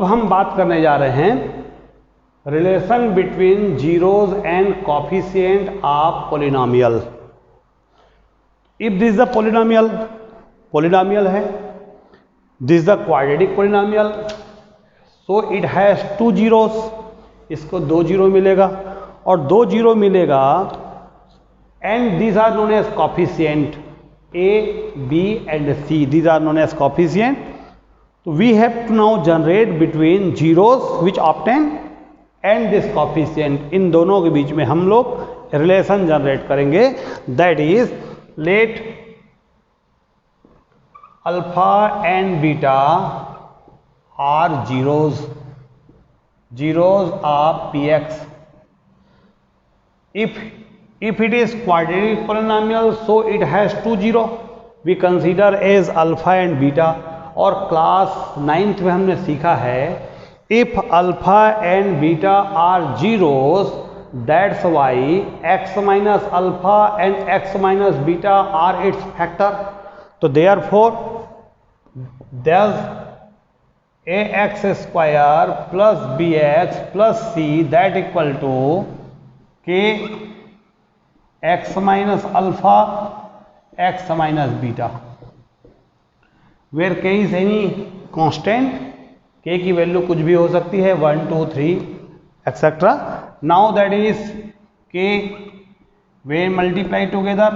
हम बात करने जा रहे हैं relation between zeros and coefficient of polynomial. If this the polynomial है, this the quadratic polynomial, so it has 2 zeros, इसको 2 जीरो मिलेगा और 2 जीरो मिलेगा, and these are known as coefficient A, B and C, these are known as coefficient. So we have to now generate between zeros which obtain and this coefficient, इन दोनों के बीच में हम लोग रिलेशन जनरेट करेंगे। That is let alpha and beta are zeros of px. If it is quadratic polynomial, so it has 2 zero. We consider as alpha and beta. और class 9th में हमने सीखा है if alpha and beta are zeros, that's why x minus alpha and x minus beta are its factor. तो therefore does ax square plus bx plus c that equal to k x minus alpha x minus beta, where k is any constant, k की value कुछ भी हो सकती है, 1 2 3 etc. now that is k when multiply together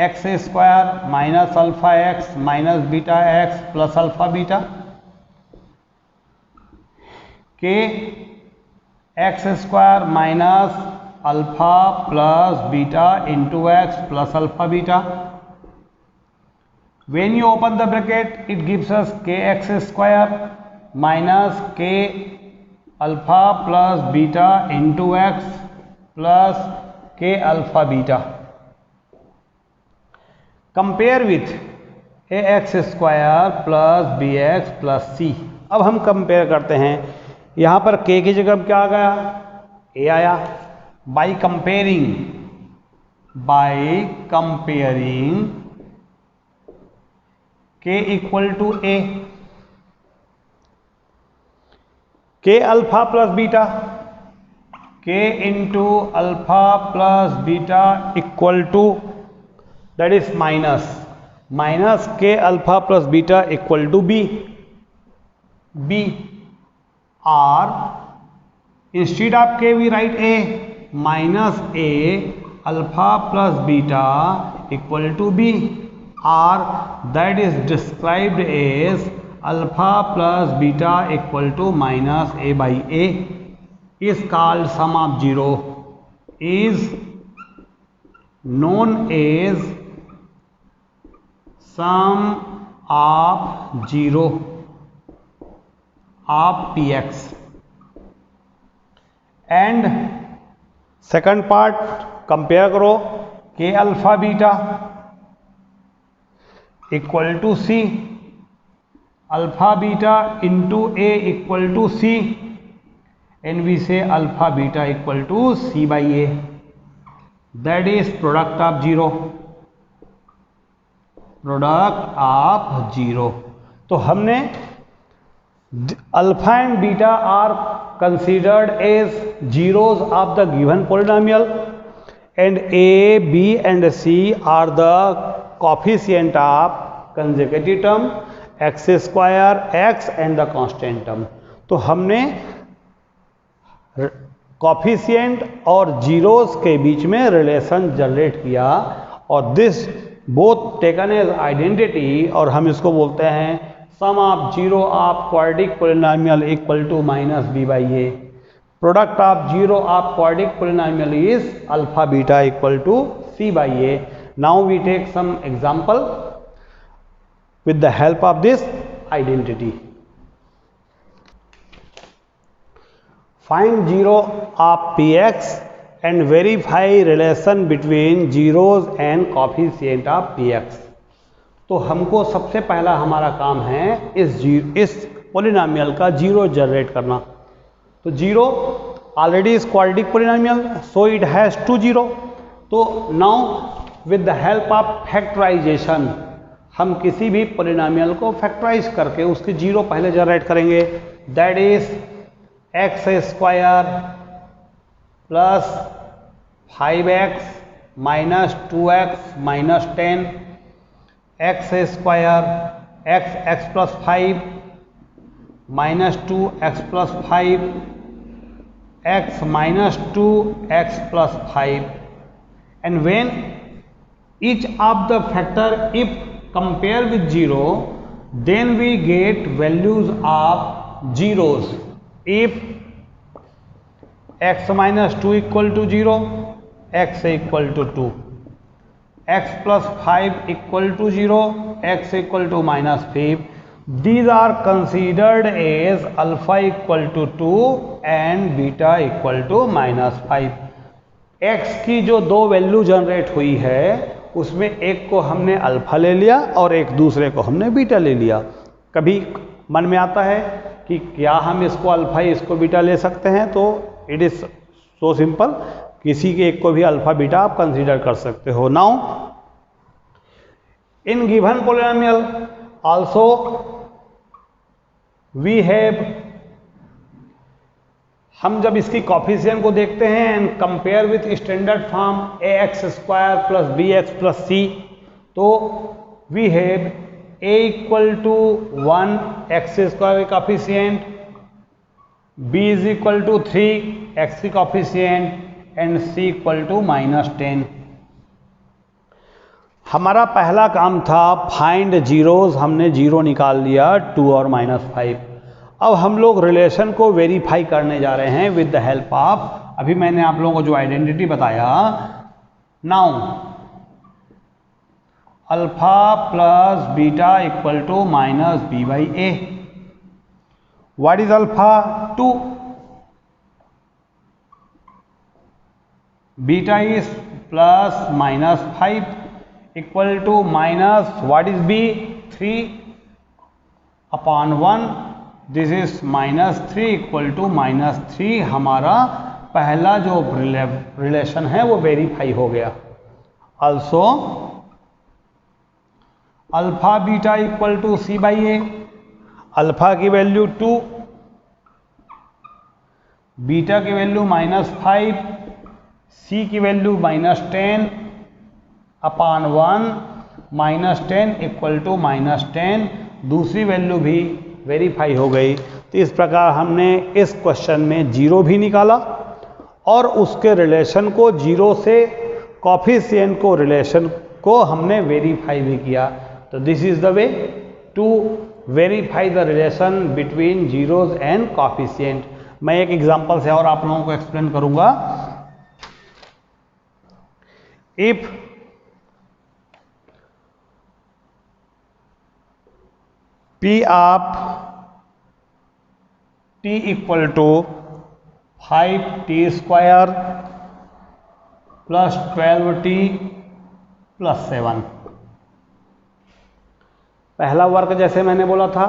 x square minus alpha x minus beta x plus alpha beta, k x square minus alpha plus beta into x plus alpha beta. When you open the bracket, it gives us kx square minus k alpha plus beta into x plus k alpha beta. Compare with ax square plus bx plus c. अब हम compare करते हैं, यहाँ पर k की जगह क्या आ गया, a आया। by comparing k equal to a, k alpha plus beta, k into alpha plus beta equal to, that is minus k alpha plus beta equal to b, or instead of k we write a minus a alpha plus beta equal to b, or that is described as alpha plus beta equal to minus a by a, is called sum of zero, is known as sum of zero of px. And second part compare करो, k alpha beta equal to C, alpha beta into A equal to C, and we say alpha beta equal to C by A, that is product of zero. तो हमने alpha and beta are considered as zeros of the given polynomial, and a, b and c are the coefficient of consecutive term x square x and the constant term. तो हमने coefficient और zeros के बीच में relation generate किया, और this both taken as identity, और हम इसको बोलते हैं sum of zero of quadratic polynomial equal to minus b by a. Product of zero of quadratic polynomial is alpha beta equal to c by a. Now we take some example with the help of this identity. Find zero of px and verify relation between zeros and coefficient of px. तो हमको सबसे पहला हमारा काम है इस polynomial का zero generate करना। तो zero already is quadratic polynomial, so it has 2 zero. तो now with the help of factorisation हम किसी भी पॉलिनोमियल को फैक्टराइज करके उसके जीरो पहले जनरेट करेंगे। That is x square plus 5x minus 2x minus 10, x square x plus 5 minus 2x plus 5, x minus 2x plus 5, and when each of the factor if compare with 0, then we get values of zeros. If x minus 2 equal to 0, x equal to 2, x plus 5 equal to 0, x equal to minus 5. These are considered as alpha equal to 2 and beta equal to minus 5. x की जो दो value generate हुई है उसमें एक को हमने alpha ले लिया और एक दूसरे को हमने बीटा ले लिया। कभी मन में आता है कि क्या हम इसको अल्फा इसको बीटा ले सकते हैं, तो इट इज सो सिंपल, किसी के एक को भी अल्फा बीटा आप कंसीडर कर सकते हो। Now in given polynomial also we have, हम जब इसकी कॉफिशिएंट को देखते हैं and compare with standard form A X square plus B X plus C, तो we have A equal to 1 X square का coefficient, B is equal to 3 X की coefficient and C equal to minus 10। हमारा पहला काम था find zeros, हमने zero निकाल लिया 2 और माइनस 5। अब हम लोग रिलेशन को वेरीफाई करने जा रहे हैं विद द हेल्प ऑफ, अभी मैंने आप लोगों को जो आइडेंटिटी बताया, now alpha plus beta equal to minus B by A. What is alpha? 2, beta is plus minus 5 equal to minus what is B? 3 upon 1, this is minus 3 equal to minus 3। हमारा पहला जो relation है वो verify हो गया। Also alpha beta equal to C by A, alpha की value 2, beta की value minus 5, C की value minus 10 upon 1, minus 10 equal to minus 10। दूसरी वैल्यू भी वेरीफाई हो गई। तो इस प्रकार हमने इस क्वेश्चन में जीरो भी निकाला और उसके रिलेशन को जीरो से कॉफिशिएंट को रिलेशन को हमने वेरीफाई भी किया। तो this is the way to verify the relation between zeros and coefficient. मैं एक एग्जांपल से और आप लोगों को एक्सप्लेन करूंगा। If P of t equal to 5t square plus 12t plus 7। पहला वर्क जैसे मैंने बोला था,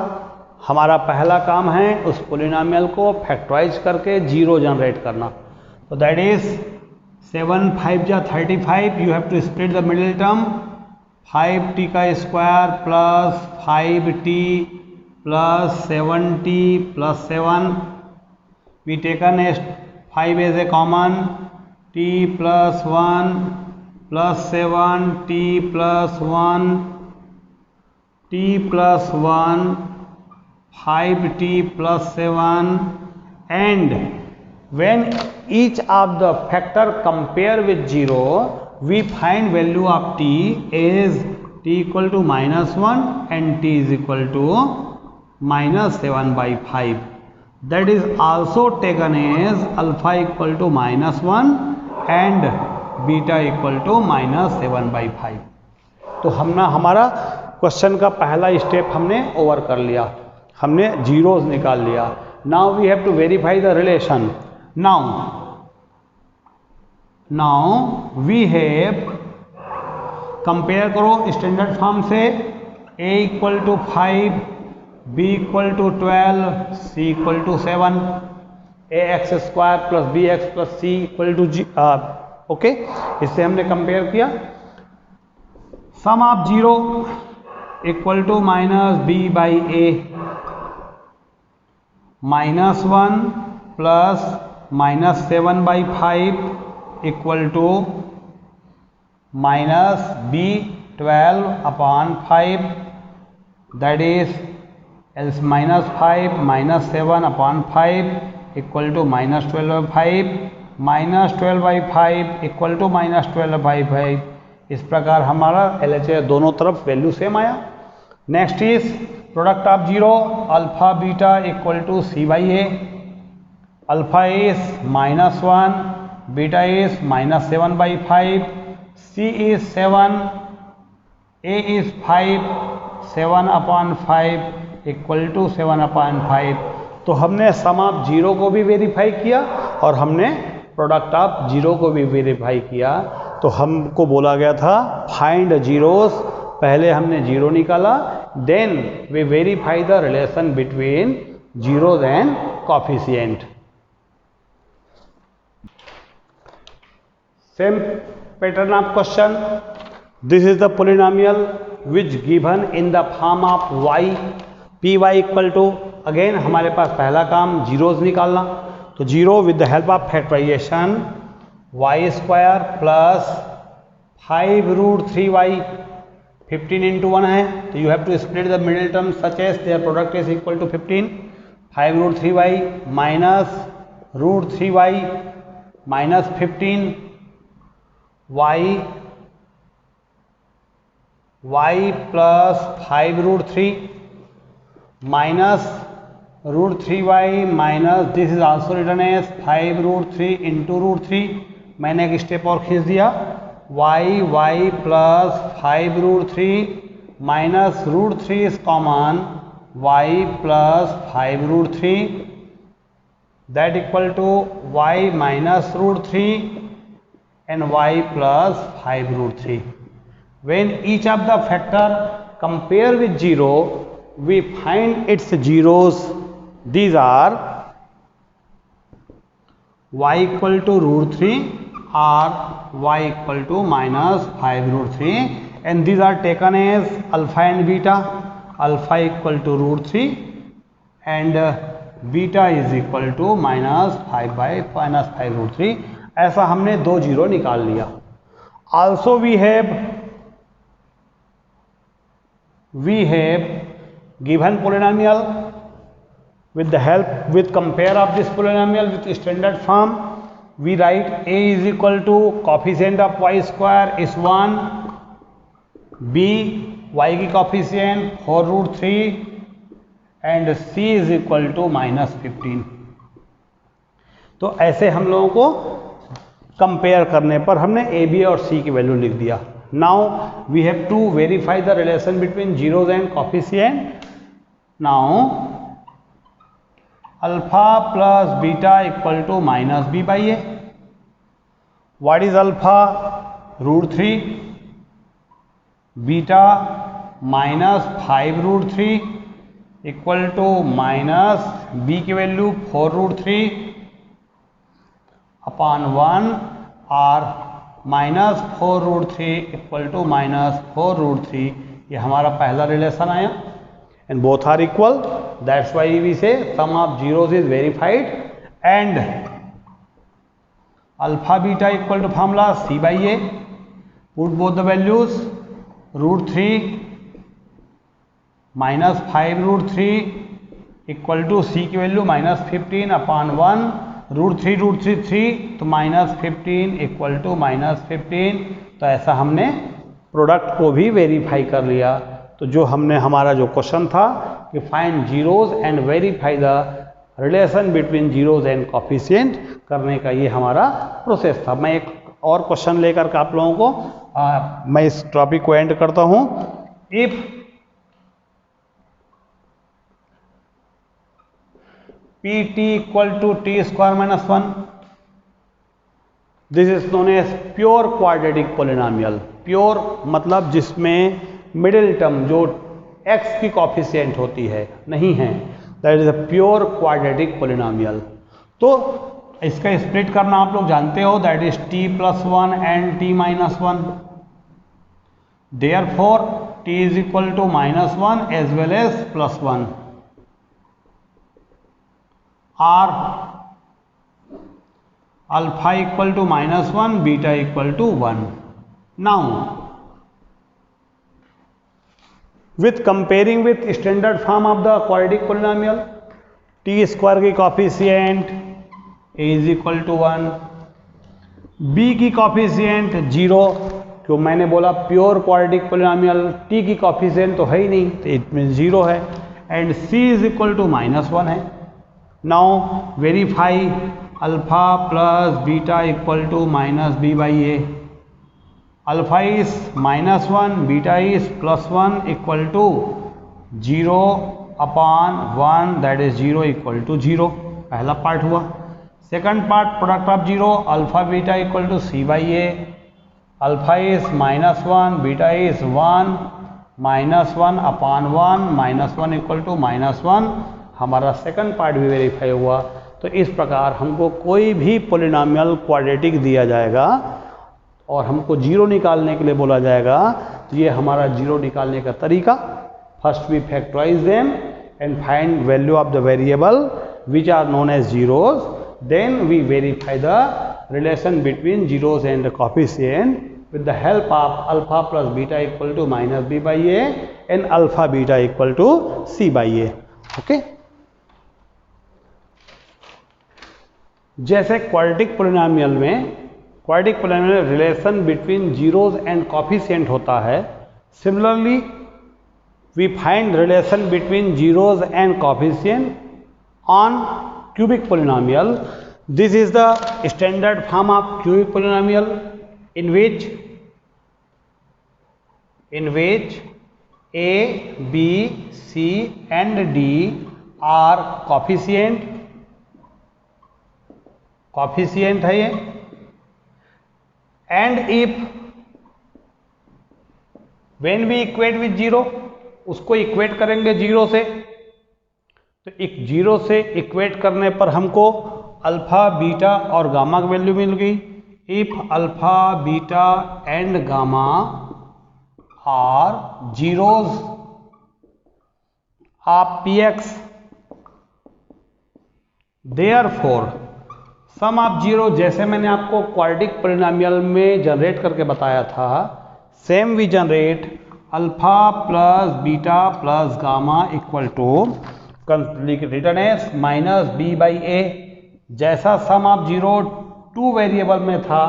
हमारा पहला काम है उस पोलिनोमियल को फैक्टराइज करके जीरो जनरेट करना। तो दैट इज 7 5 जा 35, you have to split the middle term, 5t का square plus 5t plus 7t plus 7, we taken as 5 as a common, t plus 1 plus 7 t plus 1 t plus 1 5t plus 7, and when each of the factor compare with 0, we find value of t is t equal to minus 1 and t is equal to minus 7 by 5. That is also taken as alpha equal to minus 1 and beta equal to minus 7 by 5. तो हमने हमारा question का पहला step हमने over कर लिया, हमने zeros निकाल लिया। Now we have to verify the relation. Now we have, compare करो स्टैंडर्ड फॉर्म से, a equal to 5, b equal to 12, c equal to 7, A X square plus B X plus C equal to G. Okay, इससे हमने compare किया। Sum of zero equal to minus B by A, -1 plus -7/5 equal to -b12/5, that is else -5 -7/5 equal to -12/5, -12/5 equal to -12/5। इस प्रकार हमारा LHS दोनों तरफ value same आया। Next is product of zero, alpha beta equal to c/a, alpha is -1, beta is -7/5, c is 7, a is 5, 7/5 equal to 7/5। तो हमने sum of zero को भी वेरीफाई किया और हमने प्रोडक्ट ऑफ जीरो को भी वेरीफाई किया। तो हमको बोला गया था फाइंड जीरोस, पहले हमने जीरो निकाला, then we verify the relation between zeros and coefficient. Same pattern of question, this is the polynomial which given in the form of y, P Y equal to, again हमारे पास पहला काम zeros निकालना। तो zero with the help of factorization y² plus 5√3y, 15 into 1 है, तो you have to split the middle term such as their product is equal to 15, 5√3y minus √3y minus 15 y plus 5√3 minus √3y minus this is also written as 5√3 into √3, मैंने एक step और खींच दिया, y plus 5√3 minus √3 is common, y plus 5√3 that equal to y minus √3 and y plus 5√3. When each of the factor compare with 0, we find its zeros. These are y equal to √3 or y equal to minus 5√3, and these are taken as alpha and beta. Alpha equal to √3 and beta is equal to minus 5/-5√3। ऐसा हमने दो zero निकाल लिया। Also we have given polynomial with the help with compare of this polynomial with standard form, we write a is equal to coefficient of y square is 1, b y की coefficient 4√3 and c is equal to -15। तो ऐसे हम लोगों को compare करने पर हमने A B और सी की वैल्यू लिख दिया। Now we have to verify the relation between zeros and coefficient. Now alpha plus beta equal to -b/a, what is alpha √3, beta -5√3 equal to minus b की वैल्यू 4√3 अपॉन 1 और -4√3 equal to -4√3। ये हमारा पहला relation आया and both are equal, that's why we say sum of zeros is verified and alpha beta equal to formula c/a, put both the values, √3 -5√3 equal to c की value -15 upon 1, √3 3, तो -15 equal to -15। तो ऐसा हमने product को भी verify कर लिया। तो जो हमने हमारा जो क्वेश्चन था कि find zeros and verify the relation between zeros and coefficient करने का ये हमारा प्रोसेस था। मैं एक और क्वेश्चन लेकर के आप लोगों को मैं इस टॉपिक को एंड करता हूँ। If pt equal to t square minus 1, this is known as pure quadratic polynomial. Pure मतलब जिसमें मिडिल टर्म जो x की कोफिशिएंट होती है नहीं है, that is a pure quadratic polynomial. तो इसका स्प्लिट करना आप लोग जानते हो, that is t+1 and t-1, therefore t is equal to -1 as well as +1। Are alpha equal to -1, beta equal to 1. Now with comparing with standard form of the quadratic polynomial, t square की coefficient a is equal to 1, b की coefficient 0, क्यों मैंने बोला pure quadratic polynomial t की coefficient तो है ही नहीं, तो इट मीन 0 है, and c is equal to -1 है. Now verify alpha plus beta equal to -b/a. Alpha is -1, beta is +1 equal to 0/1, that is 0 equal to 0. पहला पार्ट हुआ. Second part product of 0, alpha beta equal to c/a. Alpha is -1, beta is 1, -1/1, -1 equal to -1. हमारा second part भी verify हुआ. तो इस प्रकार हमको कोई भी पोलिनोमियल क्वाड्रेटिक दिया जाएगा और हमको 0 निकालने के लिए बोला जाएगा, तो ये हमारा 0 निकालने का तरीका. First we factorize them and find value of the variable which are known as zeros. Then we verify the relation between zeros and the coefficient with the help of alpha plus beta equal to -b/a and alpha beta equal to c/a. Okay. जैसे quadratic polynomial में relation between zeros and coefficient होता है, similarly we find relation between zeros and coefficient on cubic polynomial. This is the standard form of cubic polynomial in which a, b, c and d are coefficient है ये. and if when we equate with 0, उसको equate करेंगे 0 से, तो एक 0 से equate करने पर हमको अल्फा बीटा और गामा की वैल्यू मिल गई. If alpha, beta and gamma are zeros of px, therefore sum of zero, जैसे मैंने आपको क्वाड्रेटिक पोलिनोमियल में जनरेट करके बताया था, same we generate alpha plus beta plus gamma equal to written as -b/a. जैसा सम ऑफ जीरो 2 वेरिएबल में था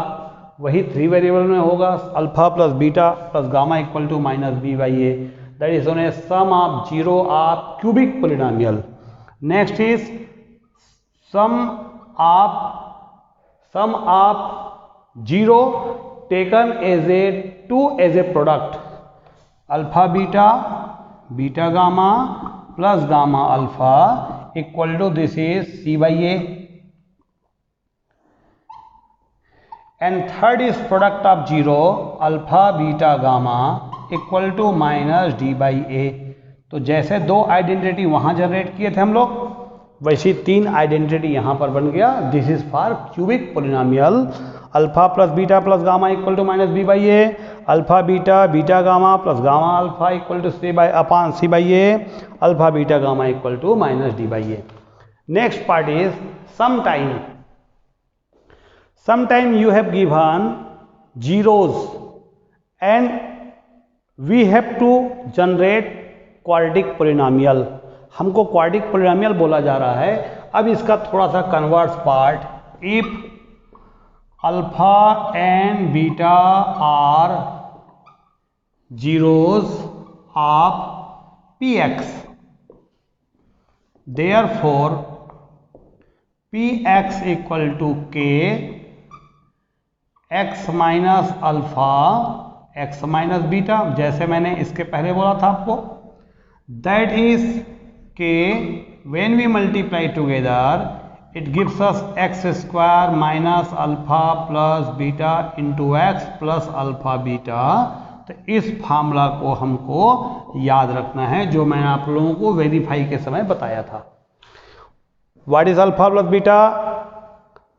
वही 3 वेरिएबल में होगा. Alpha plus beta plus gamma equal to -b/a. That is known as sum of zero of cubic polynomial. Next is sum of zero taken as a 2 as a product. Alpha beta, beta gamma plus gamma alpha equal to this is c/a. and third is product of 0 alpha beta gamma equal to -d/a. तो जैसे 2 identity वहां generate किए थे हम लोग, वैसी 3 identity यहां पर बन गया. This is for cubic polynomial. Alpha plus beta plus gamma equal to -b/a, alpha beta beta gamma plus gamma alpha equal to c/a, alpha beta gamma equal to -d/a. Next part is sometime you have given zeros and we have to generate quadratic polynomial. हमको quadratic polynomial बोला जा रहा है. अब इसका थोड़ा सा converse part, if alpha and beta are zeros of px, therefore px equal to k x minus alpha x minus beta. जैसे मैंने इसके पहले बोला था आपको, that is k when we multiply together it gives us x square minus alpha plus beta into X plus alpha beta. तो इस formula को हमको याद रखना है जो मैंने आप लोगों को वेरीफाई के समय बताया था. What is alpha plus beta?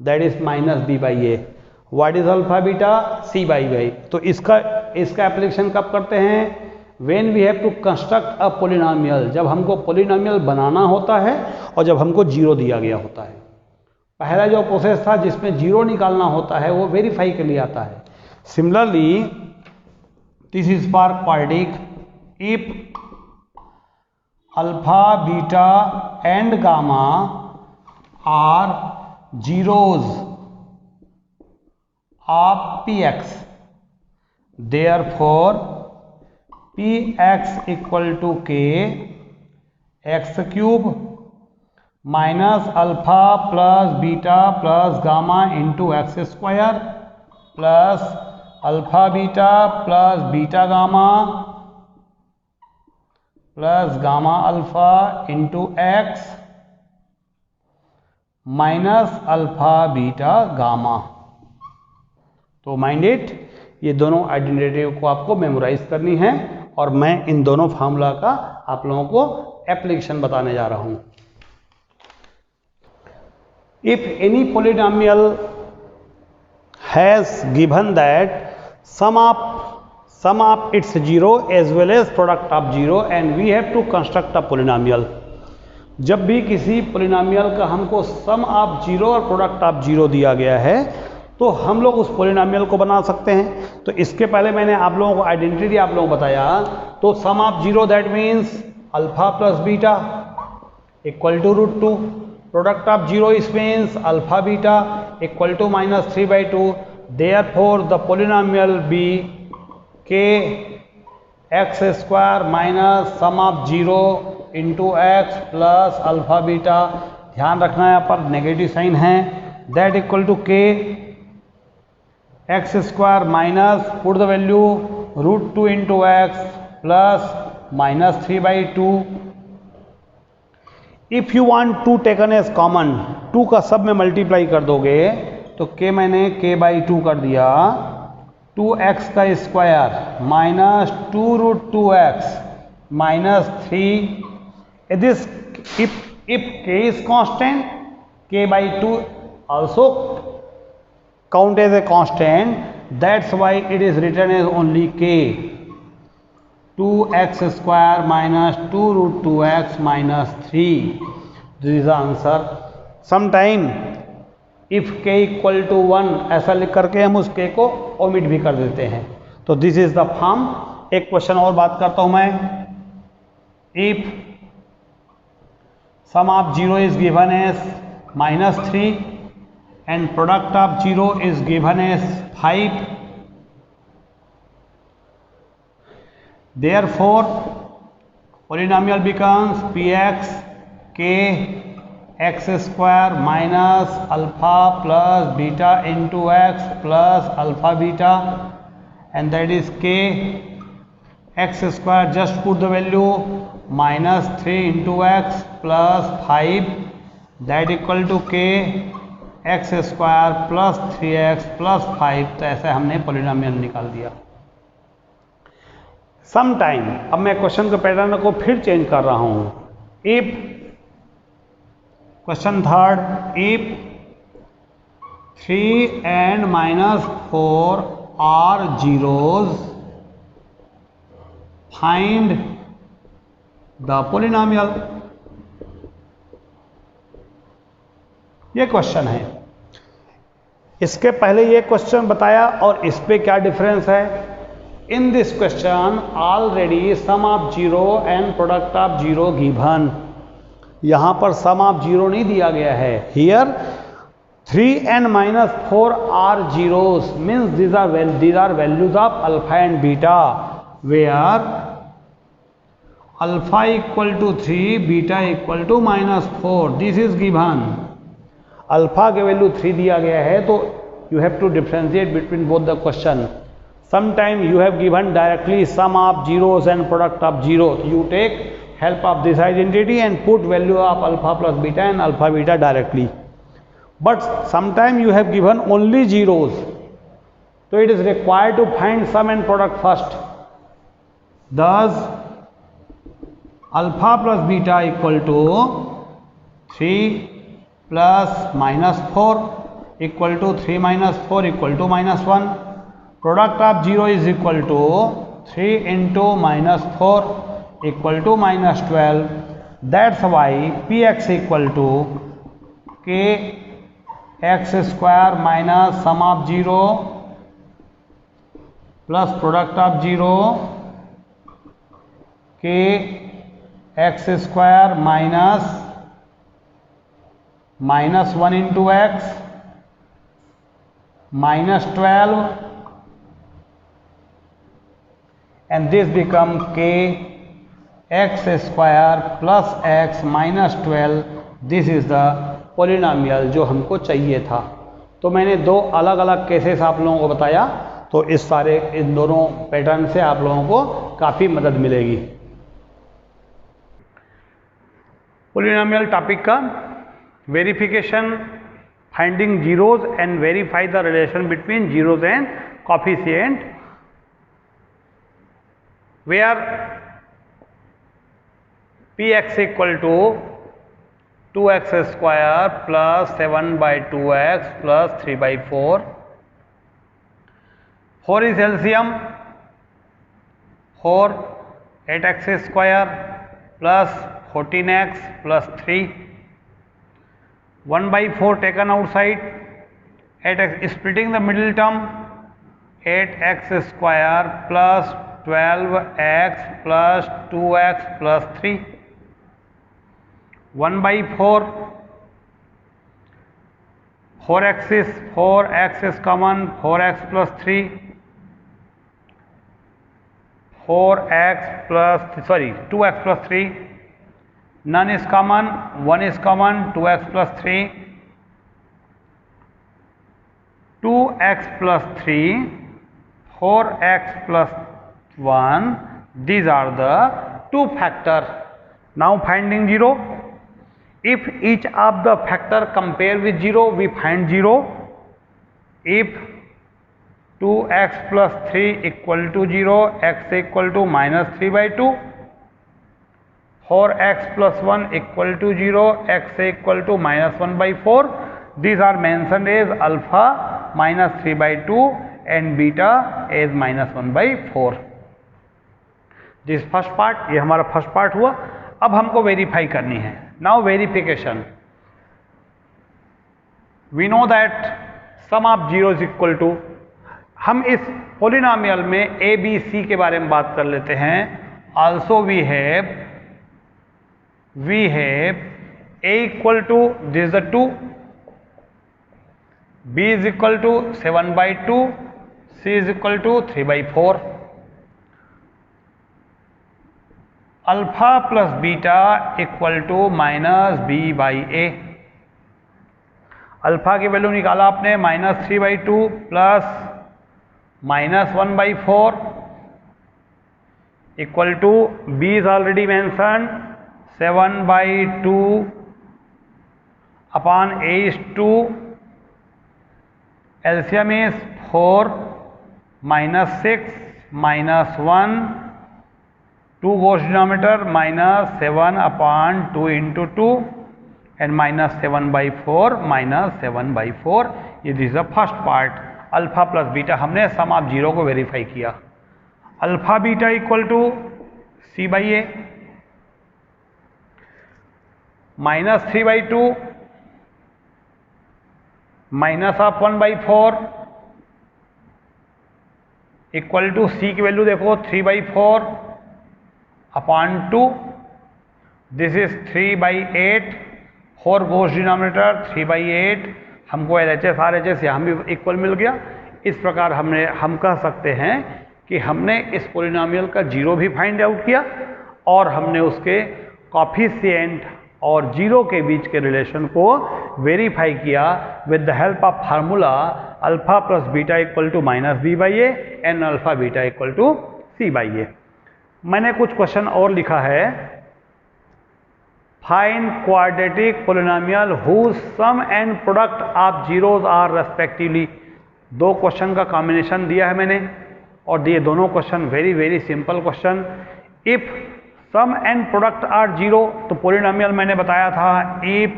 That is -b/a. What is alpha beta? c/a. तो इसका एप्लीकेशन कब करते हैं? When we have to construct a polynomial. जब हमको पोलिनोमियल बनाना होता है और जब हमको 0 दिया गया होता है। पहला जो प्रोसेस था जिसमें 0 निकालना होता है वो वेरीफाई के लिए आता है। Similarly this is for quadratic, if alpha beta and gamma are zeros of px, therefore px equal to k x cube minus alpha plus beta plus gamma into x square plus alpha beta plus beta gamma plus gamma alpha into x minus alpha beta gamma. तो mind it, ये दोनों identity को आपको memorise करनी है और मैं इन दोनों फार्मूला का आप लोगों को एप्लीकेशन बताने जा रहा हूं। If any polynomial has given that sum of its zero as well as product of zero and we have to construct a polynomial. जब भी किसी पॉलिनोमियल का हमको सम ऑफ जीरो और प्रोडक्ट ऑफ जीरो दिया गया है तो हम लोग उस पॉलिनोमियल को बना सकते हैं। तो इसके पहले मैंने आप लोगों को आइडेंटिटी आप लोगों को बताया। तो sum of zero that means alpha plus beta equal to √2, product of zero is means alpha beta equal to -3/2। Therefore the polynomial be K X square minus sum of zero into X plus alpha beta. ध्यान रखना यहाँ पर negative sign है। That equal to K X square minus put the value √2 into X plus -3/2। If you want to taken as common, 2 का सब में multiply कर दोगे तो के मैंने k/2 कर दिया। 2x का square minus 2√2x minus 3. This if k is constant, k/2 also count as a constant. That's why it is written as only k. 2x square minus 2√2x minus 3. This is the answer. Sometime if k equal to 1 ऐसा लिख करके हम उस k को omit भी कर देते हैं। तो दिस इज द फॉर्म। एक क्वेश्चन और बात करता हूं मैं। If sum of zero is given as -3 and product of 0 is given as 5, therefore polynomial becomes px k x square minus alpha plus beta into x plus alpha beta, and that is k x square, just put the value -3 into x plus 5, that equal to k x square plus 3x plus 5। तो ऐसे हमने polynomial निकाल दिया। Some time, अब मैं question के pattern को फिर चेंज कर रहा हूं। If question third, if 3 and -4 are zeros, find the polynomial। ये क्वेश्चन है। इसके पहले ये क्वेश्चन बताया और इस पे क्या डिफरेंस है। In this question already sum of zero and product of zero given. यहां पर सम ऑफ जीरो नहीं दिया गया है। Here 3 and -4 are zeros, means these are values of alpha and beta, where alpha equal to 3, beta equal to -4। This is given. Alpha के value 3 दिया गया है, तो you have to differentiate between both the question. Sometime you have given directly sum of zeros and product of zero, you take help of this identity and put value of alpha plus beta and alpha beta directly. But sometime you have given only zeros, तो it is required to find sum and product first. Thus alpha plus beta equal to 3 plus -4 equal to 3 - 4 equal to -1। Product of zero is equal to 3 into -4 equal to -12। That's why P x equal to K X square minus sum of zero plus product of zero K X square minus 1 into X minus 12 and this become k x square plus x minus 12. This is the polynomial जो हमको चाहिए था। तो मैंने दो अलग अलग cases आप लोगों को बताया, तो इन दोनों पैटर्न से आप लोगों को काफ़ी मदद मिलेगी। पोलिनोमियल टॉपिक का verification, finding zeros and verify the relation between zeros and coefficient, where px equal to 2x square plus 7 by 2x plus 3 by 4. 4 is LCM, 4 8x square plus 14x plus 3. 1 by 4 taken outside, 8x splitting the middle term, 8x square plus 12x plus 2x plus 3. 1 by 4, 4x is common, 4x plus 3, 2x plus 3. None is common, 1 is common, 2x plus 3, 2x plus 3, 4x plus 1, these are the two factors. Now finding 0. If each of the factor compare with 0, we find 0. If 2x plus 3 equal to 0, x equal to minus 3 by 2. 4x plus 1 equal to 0, x equal to minus 1 by 4. These are mentioned as alpha minus 3 by 2 and beta as minus 1 by 4. This first part, ये हमारा first part हुआ। अब हमको verify करनी है। Now verification, we know that sum of zero is equal to, हम इस polynomial में ए बी सी के बारे में बात कर लेते हैं। Also we have a equal to, this is the 2, b is equal to 7 by 2, c is equal to 3 by 4. Alpha plus beta equal to minus b by a. Alpha की value निकाला आपने minus 3 by 2 plus minus 1 by 4 equal to b is already mentioned 7 by 2 upon a is 2, LCM is 4 minus 6 minus 1, 2 goes denominator, minus 7 upon 2 into 2 and minus 7 by 4 minus 7 by 4. ये this the first part. Alpha plus beta हमने sum of zero को verify किया। Alpha beta equal to C by A, minus 3 by 2 minus of 1 by 4 equal to C की value देखो 3 by 4 upon 2, this is 3 by 8, 4 goes denominator 3 by 8, हमको LHS RHS यहाँ भी equal मिल गया। इस प्रकार हम कह सकते हैं कि हमने इस पोलिनोमियल का जीरो भी फाइंड आउट किया और हमने उसके कोएफिशिएंट और जीरो के बीच के रिलेशन को वेरीफाई किया with the help of formula alpha plus beta equal to minus B by A and alpha beta equal to C by A. मैंने कुछ क्वेश्चन और लिखा है। Find quadratic polynomial whose sum and product of zeros are respectively. दो question का combination दिया है मैंने और ये दोनों question very simple question. If sum and product are zero, तो पोलिनोमियल मैंने बताया था इफ,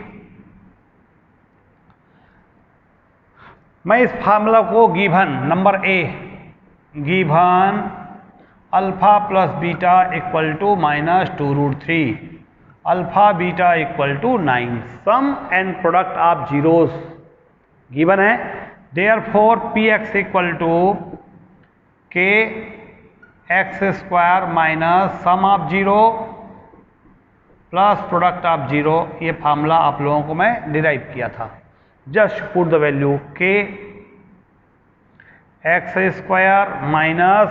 मैं इस फार्मूला को given number A, given alpha plus beta equal to minus 2√3, alpha beta equal to 9, sum and product of zeros given है, therefore P x equal to K X square minus sum of zero plus product of zero. ये formula आप लोगों को मैं derive किया था। Just put the value K X square minus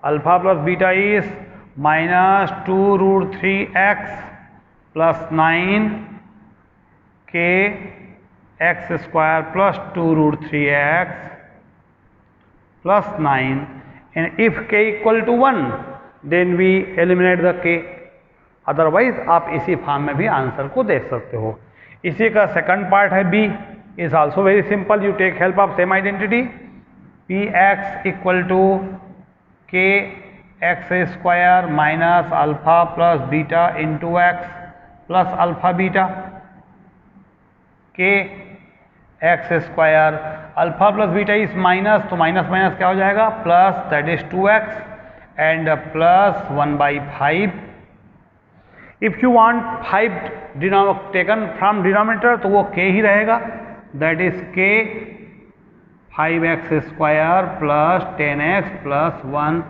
alpha plus beta is minus 2√3x plus 9 K X square plus 2√3x plus 9, and if k equal to 1 then we eliminate the k, otherwise आप इसी form में भी answer को देख सकते हो। इसी का सेकंड पार्ट है B, is also very simple, you take help of same identity, P x equal to K X square minus alpha plus beta into X plus alpha beta, K X square alpha plus beta is minus, तो minus minus क्या हो जाएगा plus, that is 2x and plus 1/5। If you want 5 taken from denominator तो वो k ही रहेगा, that is k 5x square plus 10x plus 1।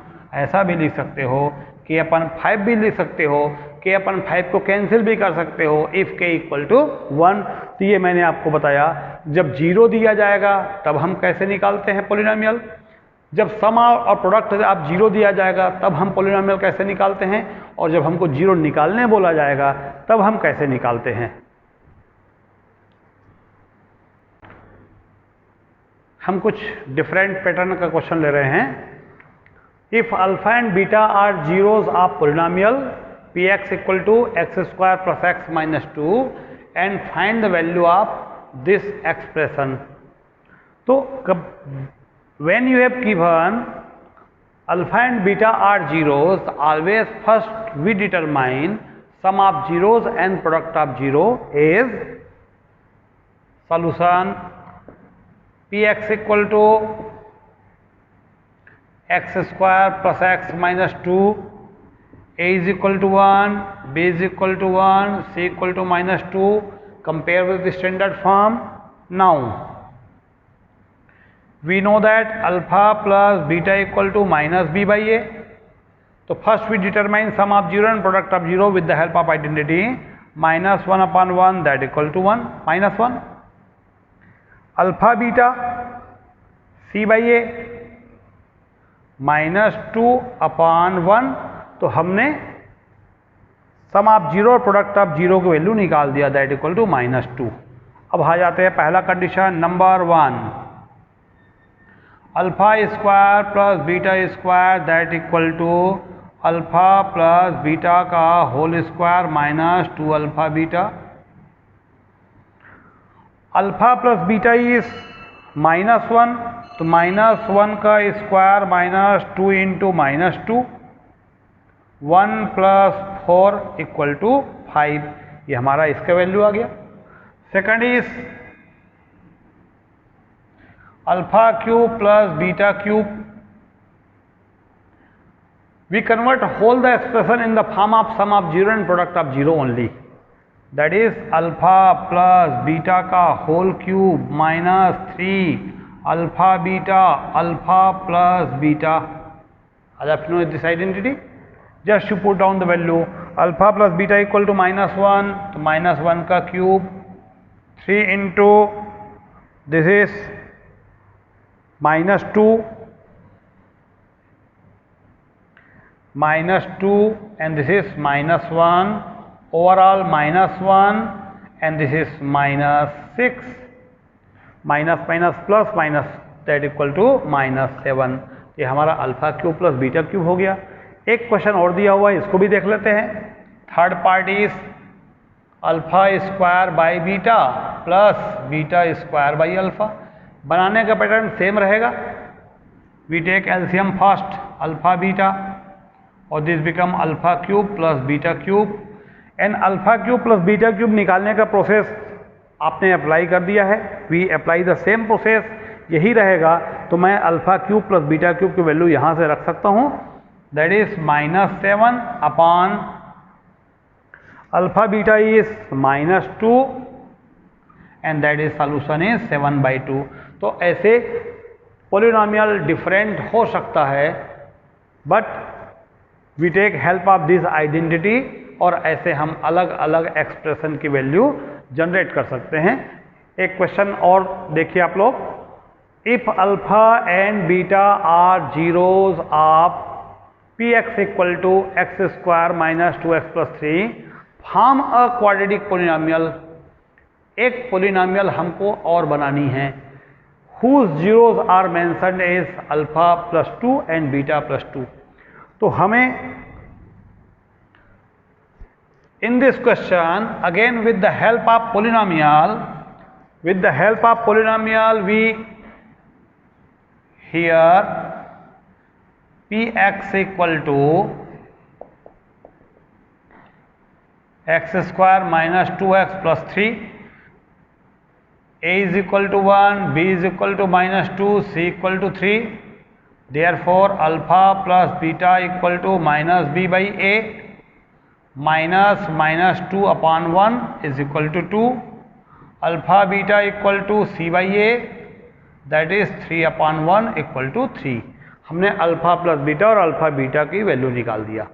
ऐसा भी लिख सकते हो, k अपन 5 भी लिख सकते हो, k अपन 5 को कैंसिल भी कर सकते हो इफ k इक्वल टू 1। तो ये मैंने आपको बताया, जब जीरो दिया जाएगा तब हम कैसे निकालते हैं पॉलिनोमियल, जब सम और प्रोडक्ट आप जीरो दिया जाएगा तब हम पॉलिनोमियल कैसे निकालते हैं, और जब हमको जीरो निकालने बोला जाएगा तब हम कैसे निकालते हैं। हम कुछ डिफरेंट पैटर्न का क्वेश्चन ले रहे हैं। If alpha and beta are zeros of polynomial P x equal to x square plus x minus 2 and find the value of this expression. तो when you have given alpha and beta are zeros, always first we determine sum of zeros and product of zero is solution px equal to x square plus x minus 2, a is equal to 1, b is equal to 1, c equal to minus 2, compare with the standard form. Now we know that alpha plus beta equal to minus b by a. So first we determine sum of zero and product of zero with the help of identity, minus 1 upon 1 that equal to 1 minus 1, alpha beta c by a minus 2 upon 1। तो हमने sum of zero और product of zero की value निकाल दिया, that equal to minus 2। अब आ जाते हैं पहला condition number 1, alpha square plus beta square that equal to alpha plus beta का whole square minus 2 alpha beta. Alpha plus beta is minus 1, तो minus 1 का square minus 2 into minus 2, 1 plus 4 equal to 5। ये हमारा इसका value आ गया। Second is alpha cube plus beta cube. We convert whole the expression in the form of sum of zero and product of zero only. That is alpha plus beta का whole cube minus 3 alpha beta alpha plus beta. As you know this identity, just you put down the value alpha plus beta equal to minus 1, तो minus 1 का cube 3 into this is minus 2 and this is minus 1, overall minus 1 and this is minus 6, minus minus plus minus that equal to minus 7। ये हमारा alpha cube plus beta cube हो गया। एक question और दिया हुआ है, इसको भी देख लेते हैं। Third part is alpha square by beta plus beta square by alpha. बनाने का पैटर्न सेम रहेगा। We take LCM first alpha beta और this become alpha cube plus beta cube and alpha cube plus beta cube निकालने का process आपने apply कर दिया है। We apply the same process, यही रहेगा। तो मैं alpha cube plus beta cube की वैल्यू यहाँ से रख सकता हूँ, that is -7 upon alpha beta is -2 and that is solution is 7/2। तो ऐसे पॉलिनोमियल डिफरेंट हो सकता है, but we take help of this identity और ऐसे हम अलग अलग एक्सप्रेशन की वैल्यू जनरेट कर सकते हैं। एक क्वेश्चन और देखिए आप लोग, if alpha and beta are zeros of px equal to x square minus 2x plus 3 form a quadratic polynomial. एक पोलिनोमियल हमको और बनानी है whose zeros are mentioned as alpha plus 2 and beta plus 2। तो हमें in this question again with the help of polynomial we here px equal to x square minus 2x plus 3, a is equal to 1, b is equal to -2, c equal to 3, therefore alpha plus beta equal to -b by a, -2 upon 1 is equal to 2, alpha beta equal to c by a, that is 3 upon 1 equal to 3। हमने alpha plus beta और alpha beta की value निकाल दिया।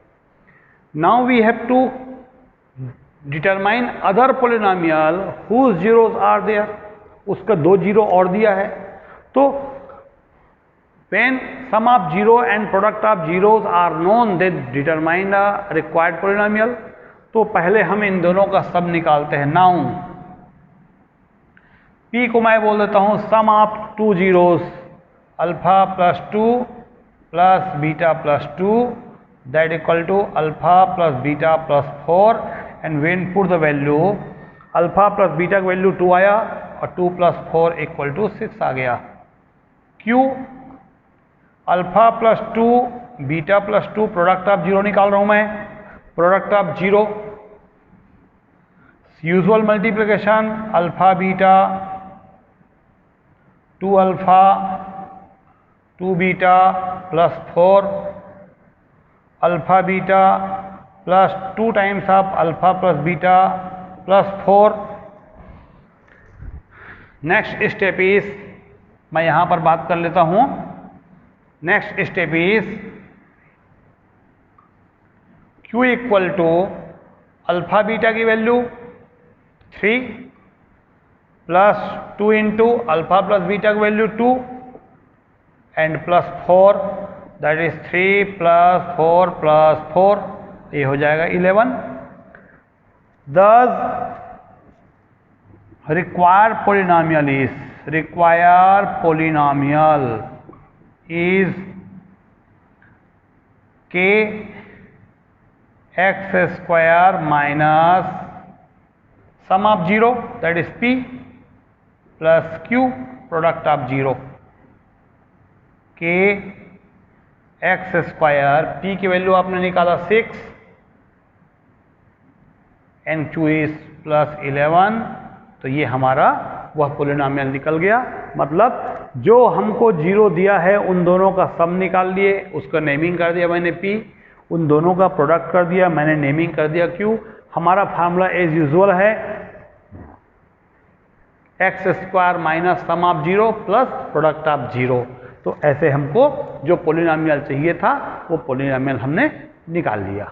Now we have to determine other polynomial whose zeros are there। उसका 2 zero और दिया है, तो when sum of zero and product of zeros are known then determine the required polynomial। तो पहले हम इन दोनों का सब निकालते हैं। नाउ p को मैं बोल देता हूं sum of 2 zeros alpha plus 2 plus beta plus 2 that equal to alpha plus beta plus 4 and when put the value alpha plus beta की वैल्यू 2 आया और 2 प्लस 4 इक्वल टू 6 आ गया। Q alpha plus 2 beta plus 2 product of zero निकाल रहा हूं मैं, product of zero usual multiplication alpha beta 2 alpha 2 beta plus 4 alpha beta plus 2 times of alpha plus beta plus 4। Next step is, मैं यहां पर बात कर लेता हूं, next step is Q equal to alpha beta की value 3 plus 2 into alpha plus beta की value 2 and plus 4 that is 3 plus 4 plus 4, ये हो जाएगा 11। दस required polynomial is k x square minus sum of 0 that is p plus q product of 0। k x square p की value आपने निकाला 6 and q is plus 11, तो ये हमारा वह पोलिनोमियल निकल गया। मतलब जो हमको जीरो दिया है उन दोनों का सम निकाल लिए, उसका नेमिंग कर दिया मैंने p, उन दोनों का प्रोडक्ट कर दिया मैंने, नेमिंग कर दिया q। हमारा फार्मूला एज यूजुअल है x square minus sum of 0 plus product of 0। तो ऐसे हमको जो पोलिनोमियल चाहिए था वो पोलिनोमियल हमने निकाल लिया।